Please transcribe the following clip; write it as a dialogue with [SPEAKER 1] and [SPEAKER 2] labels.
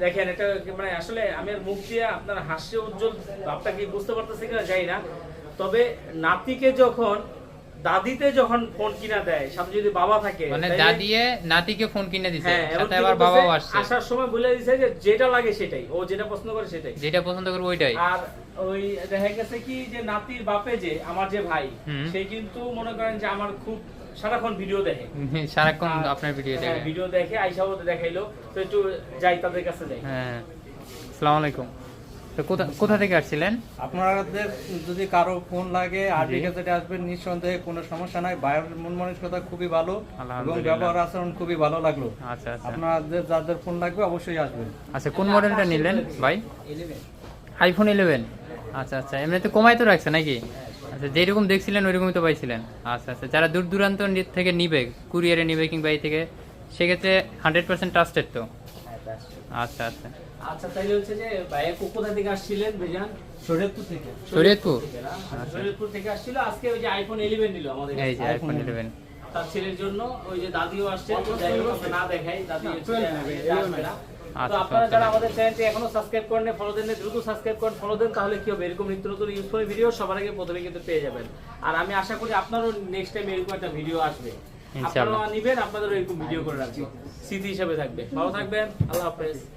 [SPEAKER 1] দেখেন এটা মানে আসলে আমি আর মুখ দিয়ে আপনার হাস্য উজ্জ্বল ভাবটা কি বুঝতে পারতেছি কিনা জানি না, তবে নাতিকে যখন দাদিতে যখন ফোন কিনা দেয়, সাথে যদি বাবা থাকে
[SPEAKER 2] মানে
[SPEAKER 1] তাইলে-
[SPEAKER 2] দাদিয়ে নাতিকে ফোন কিনে দিছে,
[SPEAKER 1] হ্যাঁ, এবং
[SPEAKER 2] সাথে
[SPEAKER 1] কি
[SPEAKER 2] আবার
[SPEAKER 1] বলতেছে,
[SPEAKER 2] বাবাও আসছে,
[SPEAKER 1] আসার সময় বলে দিছে যে যেটা লাগে সেটাই, ও যেটা পছন্দ করে সেটাই।
[SPEAKER 2] যেটা পছন্দ করবে ওইটাই।
[SPEAKER 1] আর ওই দেখা গেছে কি যে নাতির বাপে যে আমার যে ভাই,
[SPEAKER 2] হুম।
[SPEAKER 1] সে কিন্তু মনে করেন যে আমার খুব সারাক্ষণ ভিডিও দেখে,
[SPEAKER 2] সারাক্ষণ
[SPEAKER 1] আর-
[SPEAKER 2] আপনার ভিডিও
[SPEAKER 1] হ্যাঁ,
[SPEAKER 2] দেখে।
[SPEAKER 1] ভিডিও দেখে, আইসাও দেখাইলো, তো একটু যাই তাদের কাছে যাই।
[SPEAKER 2] হ্যাঁ, আসসালামু আলাইকুম। তো কোথা থেকে আসছিলেন?
[SPEAKER 3] আপনাদের যদি কারো ফোন লাগে আরবি
[SPEAKER 2] জি।
[SPEAKER 3] কাছে আসবেন, নিঃসন্দেহে কোনো সমস্যা নাই। ভাইয়ের মন মানসিকতা খুবই ভালো এবং
[SPEAKER 2] আলহামদুলিল্লাহ।
[SPEAKER 3] ব্যবহার আচরণ খুবই ভালো লাগলো।
[SPEAKER 2] আচ্ছা আচ্ছা
[SPEAKER 3] আপনাদের যাদের ফোন লাগবে অবশ্যই আসবেন।
[SPEAKER 2] আচ্ছা, কোন মডেলটা নিলেন ভাই?
[SPEAKER 1] 11
[SPEAKER 2] আইফোন 11। আচ্ছা আচ্ছা, এমনিতে কমাই তো রাখছে নাকি? আচ্ছা, যেরকম দেখছিলেন ওইরকমই তো পাইছিলেন। আচ্ছা আচ্ছা, যারা দূর দূরান্ত থেকে নিবে, কুরিয়ারে নিবে কিংবা এই থেকে, সেক্ষেত্রে 100% ট্রাস্টেড তো। আচ্ছা আচ্ছা,
[SPEAKER 1] আচ্ছা, তাইলে হচ্ছে যে ভাইয়া কোথা থেকে আসছিলেন ভাইজান?
[SPEAKER 3] শরীয়তপুর থেকে।
[SPEAKER 2] শরীয়তপুর?
[SPEAKER 1] থেকে না?
[SPEAKER 2] আচ্ছা।
[SPEAKER 1] শরীয়তপুর থেকে আসছিল, আজকে ওই যে আইফোন 11 নিল আমাদের
[SPEAKER 2] এই যে
[SPEAKER 1] কাছে।
[SPEAKER 2] আইফোন 11।
[SPEAKER 1] তার ছেলের জন্য ওই যে দাদিও আসছে, তো যাই হোক আমরা না দেখাই, দাদি হচ্ছে আসবে না। তো
[SPEAKER 2] আচ্ছা,
[SPEAKER 1] আপনারা
[SPEAKER 2] আচ্ছা।
[SPEAKER 1] যারা আমাদের চ্যানেলটি এখনো সাবস্ক্রাইব করেন, ফলো দেন, দ্রুত সাবস্ক্রাইব করেন, ফলো দেন, তাহলে কি হবে, এরকম নিত্য নতুন ইউজফুল ভিডিও সবার আগে প্রথমে কিন্তু পেয়ে যাবেন। আর আমি আশা করি আপনারও নেক্সট টাইম এরকম একটা ভিডিও আসবে,
[SPEAKER 2] ইনশাআল্লাহ।
[SPEAKER 1] আপনারা নিবেন, আপনাদেরও এরকম ভিডিও করে রাখবো, স্মৃতি হিসেবে থাকবে। ভালো থাকবেন, আল্লাহ হাফেজ।